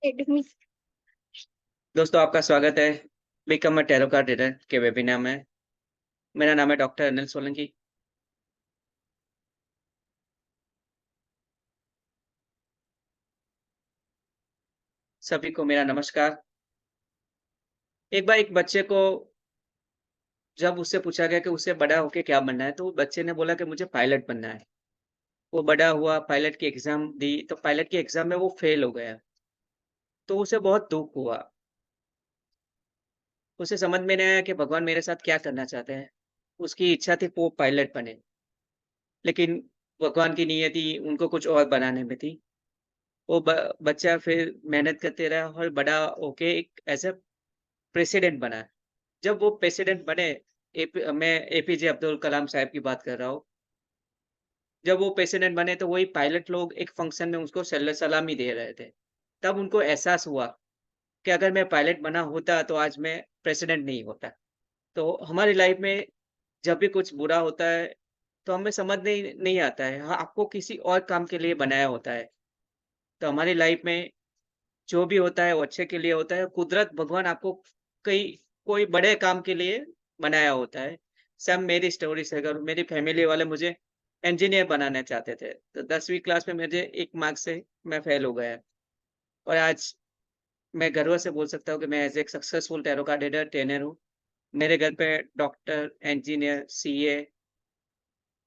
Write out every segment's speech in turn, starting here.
एडमी दोस्तों आपका स्वागत है become a tarot card reader के वेबिनार में। मेरा नाम है डॉक्टर अनिल सोलंकी। सभी को मेरा नमस्कार। एक बार एक बच्चे को जब उससे पूछा गया कि उसे बड़ा होके क्या बनना है, तो बच्चे ने बोला कि मुझे पायलट बनना है। वो बड़ा हुआ, पायलट की एग्जाम दी, तो पायलट की एग्जाम में वो फेल हो गया। तो उसे बहुत दुख हुआ। उसे समझ में नहीं आया कि भगवान मेरे साथ क्या करना चाहते हैं। उसकी इच्छा थी वो पायलट बने, लेकिन भगवान की नियति उनको कुछ और बनाने में थी। वो बच्चा फिर मेहनत करते रहा और बड़ा होके एक ऐसा प्रेसिडेंट बना। जब वो प्रेसिडेंट बने, मैं एपीजे अब्दुल कलाम साहब की बात कर रहा हूँ। जब वो प्रेसिडेंट बने तो वही पायलट लोग एक फंक्शन में उसको सलामी दे रहे थे। तब उनको एहसास हुआ कि अगर मैं पायलट बना होता तो आज मैं प्रेसिडेंट नहीं होता। तो हमारी लाइफ में जब भी कुछ बुरा होता है तो हमें समझ नहीं आता है। हाँ, आपको किसी और काम के लिए बनाया होता है। तो हमारी लाइफ में जो भी होता है वो अच्छे के लिए होता है। कुदरत भगवान आपको कई कोई बड़े काम के लिए बनाया होता है। सब मेरी स्टोरी से अगर मेरी फैमिली वाले मुझे इंजीनियर बनाना चाहते थे, तो 10वीं क्लास में मुझे 1 मार्क्स से मैं फेल हो गया। और आज मैं गर्व से बोल सकता हूँ कि मैं एज़ एक successful tarot card reader, trainer हूँ। मेरे घर पे doctor, engineer, CA,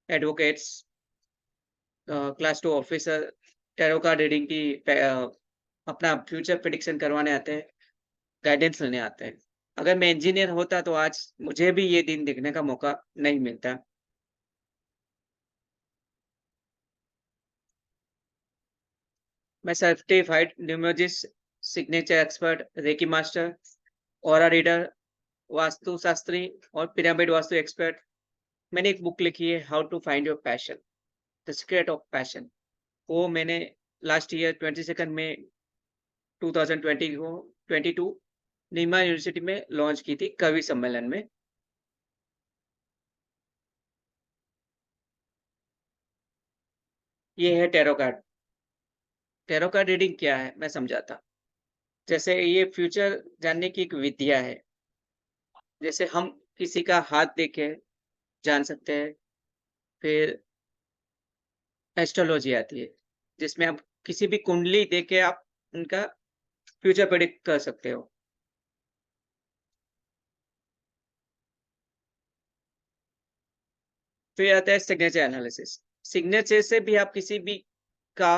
advocates, class 2 officer tarot card reading की अपना फ्यूचर प्रेडिक्शन करवाने आते हैं। गाइडेंस लेने आते हैं। अगर मैं इंजीनियर होता तो आज मुझे भी ये दिन देखने का मौका नहीं मिलता। मैं certified numerologist, signature expert, reiki master, aura reader, vastu shastri और पिरामिड वास्तु एक्सपर्ट। मैंने एक बुक लिखी है, how to find your passion, the secret of passion. वो मैंने लास्ट ईयर 22nd में 2020 को 22 नीमा यूनिवर्सिटी में लॉन्च की थी कवि सम्मेलन में। ये है tarot card. Tarot card reading क्या है मैं समझाता। जैसे ये फ्यूचर जानने की एक विद्या है। जैसे हम किसी का हाथ देख के जान सकते हैं। फिर एस्ट्रोलॉजी आती है, जिसमें आप किसी भी कुंडली देख के आप उनका फ्यूचर प्रेडिक्ट कर सकते हो। फिर आता है सिग्नेचर एनालिसिस। सिग्नेचर से भी आप किसी भी का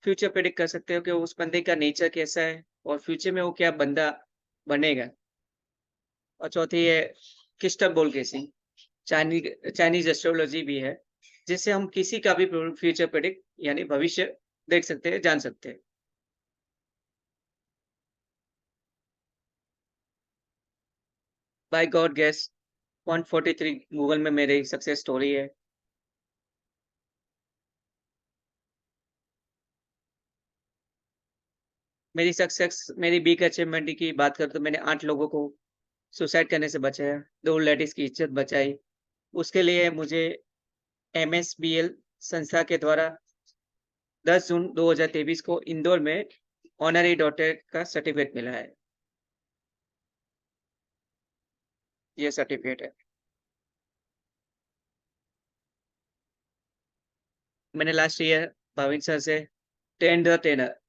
फ्यूचर प्रेडिक्ट कर सकते हो कि उस बंदे का नेचर कैसा है और फ्यूचर में वो क्या बंदा बनेगा। और चौथी है क्रिस्टल बॉल गेसिंग। चाइनीज़ एस्ट्रोलॉजी भी है, जिससे हम किसी का भी फ्यूचर प्रेडिक्ट यानी भविष्य देख सकते हैं, जान सकते हैं। बाय गॉड गेस 143 गूगल में मेरी सक्सेस स्टोरी है। मेरी बिग अचीवमेंट की बात करूँ तो मैंने 8 लोगों को सुसाइड करने से बचाया, 2 लेडीज़ की इज़्ज़त बचाई। उसके लिए मुझे एमएसबीएल संस्था के द्वारा 10 जून 2023 को इंदौर में ऑनरी डॉक्टरेट का सर्टिफिकेट मिला है। ये सर्टिफिकेट है। मैंने लास्ट ईयर भाविन सर से ट्रेन द ट्रेनर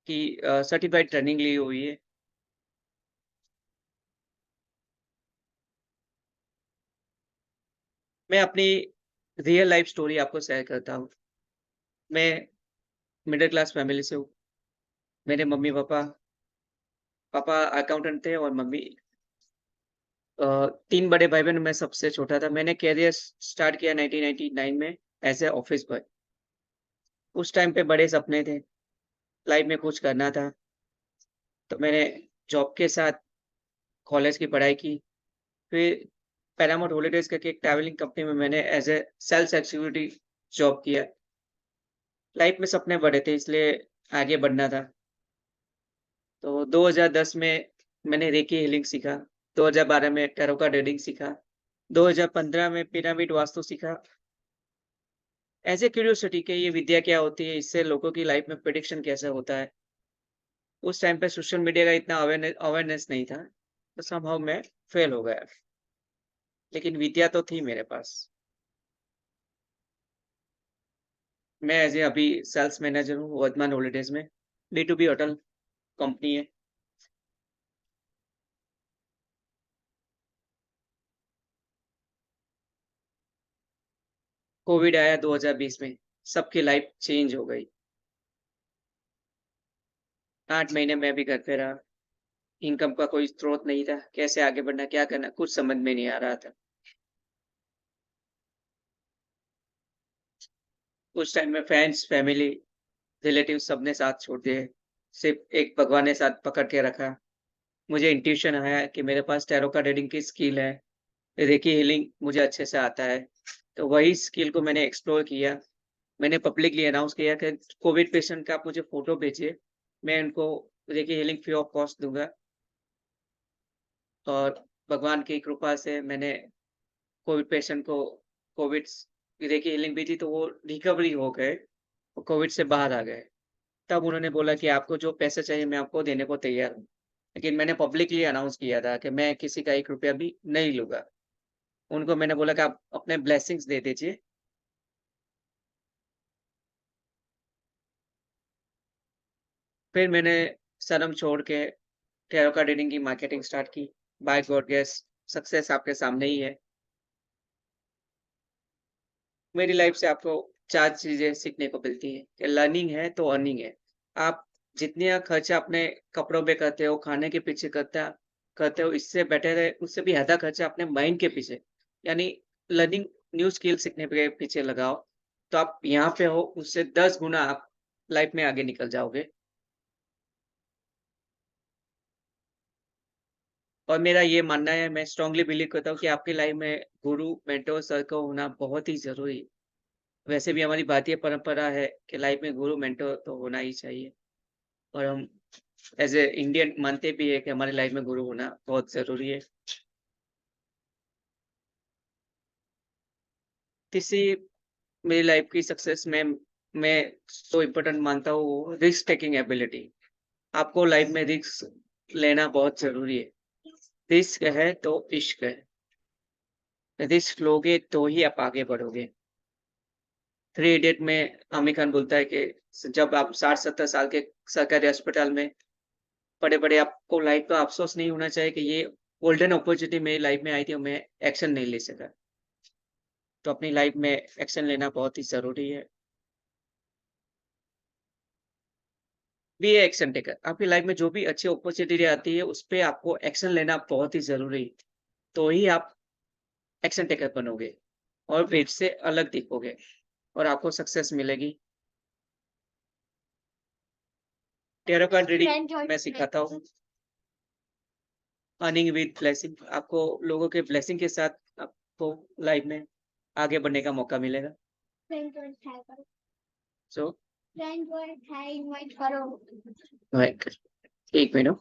की सर्टिफाइड ट्रेनिंग ली हुई है। मैं अपनी रियल लाइफ स्टोरी आपको शेयर करता हूँ। मैं मिडल क्लास फैमिली से हूँ। मेरे मम्मी-पापा, पापा अकाउंटेंट थे और मम्मी 3 बड़े भाई-बहन, मैं सबसे छोटा था। मैंने करियर स्टार्ट किया 1999 में एज़ अ ऑफिस बॉय। उस टाइम पे बड़े सपने थे, लाइफ में कुछ करना था। तो मैंने जॉब के साथ कॉलेज की पढ़ाई की। फिर पैरामाउंट हॉलिडेज़ करके एक ट्रैवलिंग कंपनी में मैंने as a sales executive job किया। लाइफ में सपने बड़े थे इसलिए आगे बढ़ना था। तो 2010 में मैंने रेकी हीलिंग सीखा, 2012 में टैरो कार्ड रीडिंग सीखा, 2015 में पिरामिड वास्तु सीखा। एज़ अ क्यूरियोसिटी कि ये विद्या क्या होती है, इससे लोगों की लाइफ में प्रेडिक्शन कैसे होता है। उस टाइम पे सोशल मीडिया का इतना अवेयरनेस नहीं था, तो समहाउ मैं फेल हो गया। लेकिन विद्या तो थी मेरे पास। मैं एज़ ए अभी सेल्स मैनेजर हूँ वर्धमान हॉलिडेज़ में, B2B होटल कंपनी है। कोविड आया 2020 में, सबकी लाइफ़ चेंज हो गई। 8 महीने मैं भी घर पे रहा, इनकम का कोई स्रोत नहीं था, कैसे आगे बढ़ना, क्या करना, कुछ समझ में नहीं आ रहा था। उस टाइम में फ्रेंड्स, फैमिली, रिलेटिव्स सबने साथ छोड़ दिए, सिर्फ़ एक भगवान ने साथ पकड़ के रखा। मुझे इंट्यूशन आया कि मेरे पास टैरो कार्ड रीडिंग की स्किल है, रेकी हीलिंग मुझे अच्छे से आता है, तो वही स्किल को मैंने एक्सप्लोर किया। मैंने पब्लिकली अनाउंस किया कि कोविड पेशेंट का आप मुझे फ़ोटो भेजिए, मैं उनको recce healing free of cost दूँगा। और भगवान की कृपा से मैंने कोविड पेशेंट को कोविड स रेकी हीलिंग भेजी तो वो रिकवरी हो गए, वो कोविड से बाहर आ गए। तब उन्होंने बोला कि आपको जो पैसे चाहिए मैं आपको देने को तैयार हूँ। लेकिन मैंने पब्लिकली अनाउंस किया था कि मैं किसी का 1 रुपया भी नहीं लूँगा। उनको मैंने बोला कि आप अपने ब्लेसिंग्स दे दीजिए। फिर मैंने शर्म छोड़ के टैरो कार्ड रीडिंग की मार्केटिंग स्टार्ट की। बाय गॉड ग्रेस सक्सेस आपके सामने ही है। मेरी लाइफ से आपको 4 चीज़ें सीखने को मिलती हैं कि लर्निंग है तो अर्निंग है। आप जितना खर्चा अपने कपड़ों पे करते हो, खाने के पीछे करते हो, इससे बेटर है उससे भी ज़्यादा खर्चा अपने माइंड के पीछे, यानी लर्निंग न्यू स्किल सीखने के पीछे लगाओ, तो आप यहाँ पे हो उससे 10 गुना आप लाइफ में आगे निकल जाओगे। और मेरा ये मानना है, मैं स्ट्रांगली बिलीव करता हूँ कि आपकी लाइफ में गुरु, मेंटर, सर्कल होना बहुत ही ज़रूरी है। वैसे भी हमारी भारतीय परंपरा है कि लाइफ में गुरु, मेंटर तो होना ही चाहिए और हम एज़ ए इंडियन मानते भी हैं कि हमारी लाइफ में गुरु होना बहुत ज़रूरी है। तीसरी मेरी लाइफ की सक्सेस में मैं जो इम्पोर्टेंट मानता हूँ वो रिस्क टेकिंग एबिलिटी। आपको लाइफ में रिस्क लेना बहुत ज़रूरी है। रिस्क है तो इश्क है। रिस्क लोगे तो ही आप आगे बढ़ोगे। थ्री इडियट में आमिर खान बोलता है कि जब आप 60-70 साल के सरकारी अस्पताल में पड़े-पड़े आपको लाइफ का अफ़सोस नहीं होना चाहिए कि ये गोल्डन अपॉर्च्युनिटी मेरी लाइफ में आई थी और मैं एक्शन नहीं ले सका। तो अपनी लाइफ में एक्शन लेना बहुत ही ज़रूरी है। B a action taker. आपकी लाइफ में जो भी अच्छी अपॉर्च्युनिटी आती है, उस पे आपको एक्शन लेना बहुत ही ज़रूरी है। तो ही आप एक्शन टेकर बनोगे और भीड़ से अलग दिखोगे और आपको सक्सेस मिलेगी। टैरो कार्ड रीडिंग मैं सिखाता हूँ। अर्निंग विद ब्लेसिंग आपको लोगों के ब्लेसिंग के साथ आपको लाइफ में आगे बढ़ने का मौका मिलेगा। सो राइट, 1 मिनट।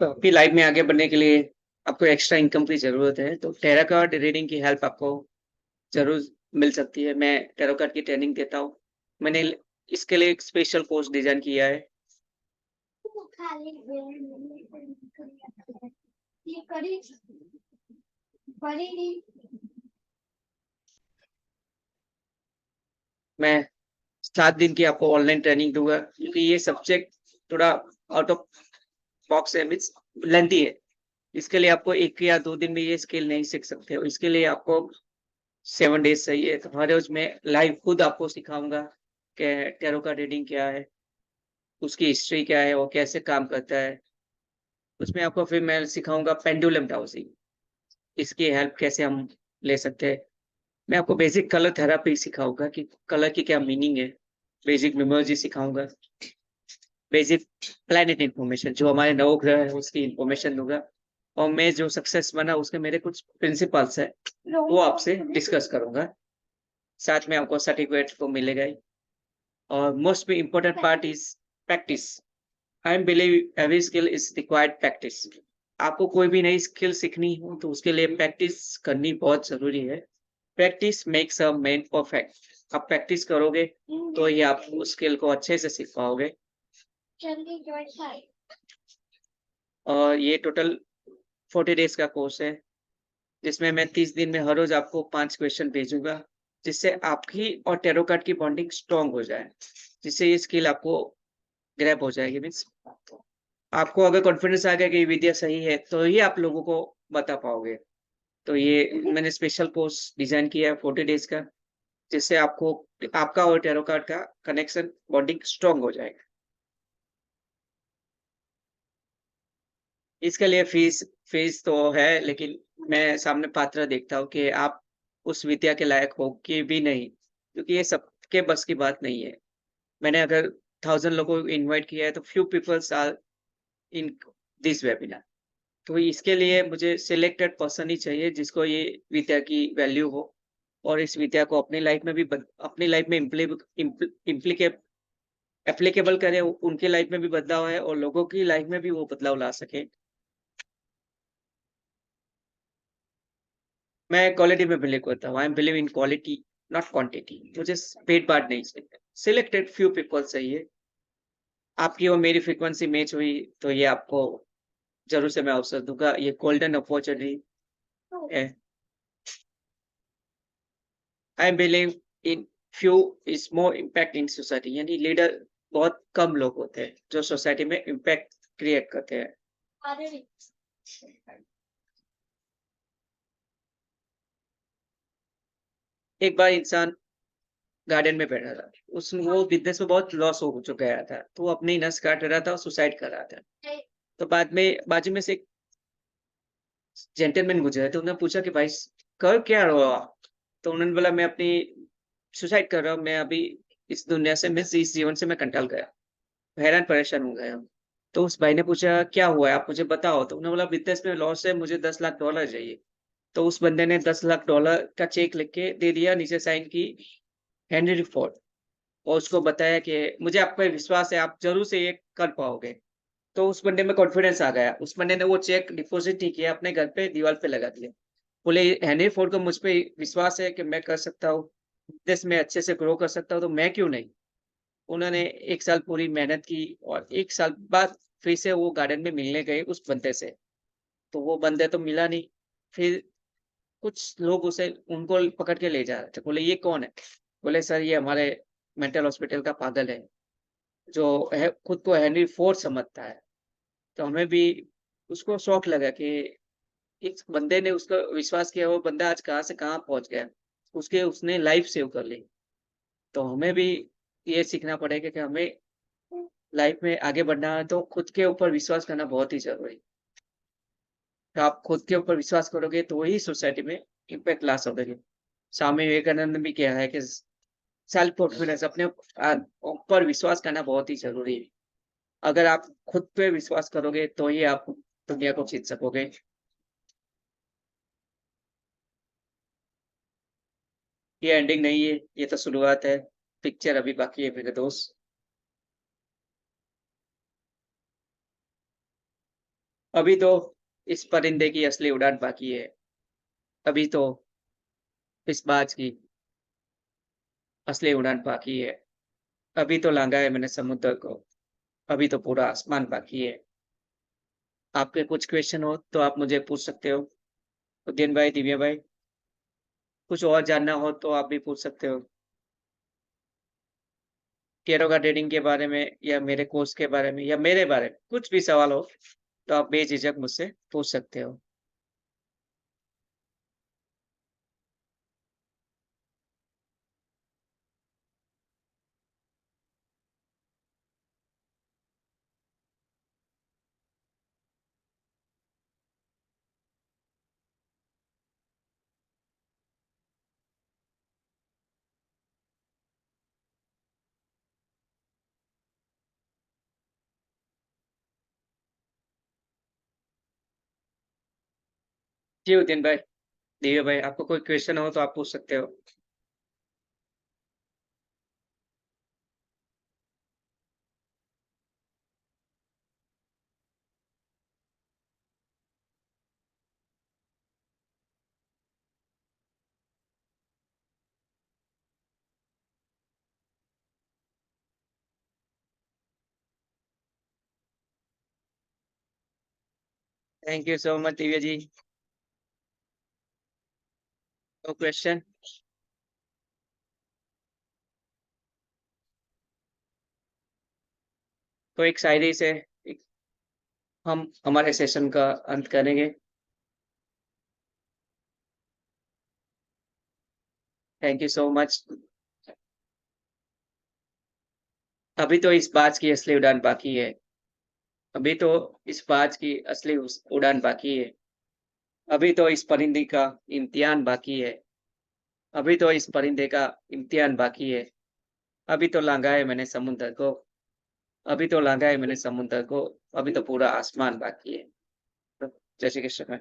तो आपकी लाइफ में आगे बढ़ने के लिए आपको एक्स्ट्रा इनकम की ज़रूरत है, तो टैरो कार्ड रीडिंग की हेल्प आपको ज़रूर मिल सकती है। मैं टैरो कार्ड की ट्रेनिंग देता हूँ। मैंने इसके लिए एक स्पेशल कोर्स डिज़ाइन किया है। मैं 7 दिन की आपको ऑनलाइन ट्रेनिंग दूँगा क्योंकि ये सब्जेक्ट थोड़ा आउट ऑफ बॉक्स है, मीन्स लेंथी है। इसके लिए आपको 1 या 2 दिन में ये स्किल नहीं सीख सकते हो। इसके लिए आपको 7 डेज़ चाहिए। तो हर रोज़ मैं लाइव खुद आपको सिखाऊँगा कि टैरो का रीडिंग क्या है, उसकी हिस्ट्री क्या है, वो कैसे काम करता है। उसमें आपको फिर मैं सिखाऊँगा पेंडुलम डाउजिंग, इसकी हेल्प कैसे हम ले सकते हैं। मैं आपको बेसिक कलर थेरेपी सिखाऊँगा कि कलर की क्या मीनिंग है। बेसिक न्यूमरोलॉजी सिखाऊँगा। बेसिक प्लैनेट इन्फॉर्मेशन जो हमारे नवग्रह हैं उसकी इन्फॉर्मेशन दूँगा और मैं जो सक्सेस बना उसके मेरे कुछ प्रिंसिपल्स हैं, वो आपसे डिस्कस करूँगा। साथ में आपको सर्टिफ़िकेट तो मिलेगा ही और most important part is practice. I believe every skill is required practice. आपको कोई भी नई स्किल सीखनी हो तो उसके लिए प्रैक्टिस करनी बहुत ज़रूरी है। Practice makes a man perfect. आप प्रैक्टिस करोगे तो ही आप उस स्किल को अच्छे से सीख पाओगे। और ये टोटल 40 डेज़ का कोर्स है, जिसमें मैं 30 दिन में हर रोज़ आपको 5 क्वेश्चन भेजूँगा, जिससे आपकी और टैरो कार्ड की बॉन्डिंग स्ट्रॉन्ग हो जाए। जिससे ये स्किल आपको ग्रैब हो जाएगी, मीन्स आपको अगर कॉन्फिडेंस आ गया कि ये विद्या सही है, तो ही आप लोगों को बता पाओगे। तो ये मैंने स्पेशल कोर्स डिज़ाइन किया है 40 डेज़ का, जिससे आपको आपका और टैरो कार्ड का कनेक्शन बॉन्डिंग स्ट्रॉन्ग हो जाएगा। इसके लिए फ़ीस तो है, लेकिन मैं सामने पात्र देखता हूँ कि आप उस विद्या के लायक हो कि भी नहीं, क्योंकि ये सबके बस की बात नहीं है। मैंने अगर 1000 लोगों को इनवाइट किया है, तो few peoples are in this webinar. तो इसके लिए मुझे सिलेक्टेड पर्सन ही चाहिए जिसको ये विद्या की वैल्यू हो और इस विद्या को अपनी लाइफ में भी अपनी लाइफ में एप्लीकेबल करे, उनकी लाइफ में भी बदलाव आए और लोगों की लाइफ में भी वो बदलाव ला सके। मैं क्वालिटी में बिलीव करता हूँ। I am believe in quality not quantity. मुझे पेड बांट नहीं चाहिए। सिलेक्टेड फ्यू पीपल चाहिए। आपकी और मेरी फ्रीक्वेंसी मैच हुई तो ये आपको ज़रूर से मैं अवसर दूँगा। ये गोल्डन अपॉर्च्युनिटी है। I believe in few is more impact in society, यानी लीडर बहुत कम लोग होते हैं जो सोसाइटी में इम्पैक्ट क्रिएट करते हैं। एक बार इंसान गार्डन में बैठा था, उस वो बिजनेस में बहुत लॉस हो चुका था, तो वो अपनी नस काट रहा था और सुसाइड कर रहा था। तो बाद में बाजू में से एक जेंटलमैन गुजरा, तो उन्होंने पूछा कि भाई कर क्या रहे हो आप? तो उन्होंने बोला मैं अपनी सुसाइड कर रहा हूँ, मैं अभी इस दुनिया से, मैं इस जीवन से मैं कंटाल गया, हैरान परेशान हो गया हूँ। तो उस भाई ने पूछा क्या हुआ है आप मुझे बताओ, तो उन्होंने बोला बिज़नेस में लॉस है, मुझे $10 लाख चाहिए। तो उस बंदे ने $10 लाख का चेक लिख के दे दिया, नीचे साइन की हेनरी फोर्ड, और उसको बताया कि मुझे आप पे विश्वास है, आप ज़रूर से ये कर पाओगे। तो उस बंदे में कॉन्फिडेंस आ गया। उस बंदे ने वो चेक डिपॉज़िट नहीं किया, अपने घर पे दीवार पे लगा दिया। बोले हेनरी फोर्ड को मुझ पे विश्वास है कि मैं कर सकता हूँ, बिज़नेस में अच्छे से ग्रो कर सकता हूँ, तो मैं क्यों नहीं? उन्होंने 1 साल पूरी मेहनत की और 1 साल बाद फिर से वो गार्डन में मिलने गए उस बंदे से। तो वो बंदे तो मिला नहीं। फिर कुछ लोग उसे उनको पकड़ के ले जा रहे थे। बोले ये कौन है? बोले सर ये हमारे मेंटल हॉस्पिटल का पागल है, जो है खुद को हेनरी फोर्ड समझता है। तो हमें भी उसको शॉक लगा कि इस बंदे ने उसका विश्वास किया, वो बंदा आज कहाँ से कहाँ पहुँच गया। उसने लाइफ़ सेव कर ली। तो हमें भी ये सीखना पड़ेगा कि हमें लाइफ़ में आगे बढ़ना है तो खुद के ऊपर विश्वास करना बहुत ही ज़रूरी है। तो आप खुद के ऊपर विश्वास करोगे तो ही सोसाइटी में इम्पैक्ट ला सकोगे। स्वामी विवेकानंद ने भी कहा है कि सेल्फ कॉन्फिडेंस, अपने ऊपर विश्वास करना बहुत ही ज़रूरी है। अगर आप खुद पे विश्वास करोगे तो ही आप दुनिया को जीत सकोगे। ये एंडिंग नहीं है, ये तो शुरुआत है। पिक्चर अभी बाकी है मेरे दोस्त। अभी तो इस परिंदे की असली उड़ान बाकी है। अभी तो इस बाज की असली उड़ान बाकी है। अभी तो लांघा है मैंने समुद्र को, अभी तो पूरा आसमान बाकी है। आपके कुछ क्वेश्चन हो तो आप मुझे पूछ सकते हो। उदयन भाई, दिव्या भाई, कुछ और जानना हो तो आप भी पूछ सकते हो। टैरो कार्ड रीडिंग के बारे में या मेरे कोर्स के बारे में या मेरे बारे में कुछ भी सवाल हो, तो आप बेझिझक मुझसे पूछ सकते हो। जी उदयन भाई, दिव्या भाई, आपको कोई क्वेश्चन हो तो आप पूछ सकते हो। Thank you so much Divya ji. No question. तो एक शायरी से हम हमारे सेशन का अंत करेंगे। Thank you so much. अभी तो इस बात की असली उड़ान बाकी है। अभी तो इस बात की असली उड़ान बाकी है। अभी तो इस परिंदे का इम्तिहान बाकी है। अभी तो इस परिंदे का इम्तिहान बाकी है। अभी तो लांघा है मैंने समुंदर को। अभी तो लांघा है मैंने समुंदर को। अभी तो पूरा आसमान बाकी है। तो जय श्री कृष्ण।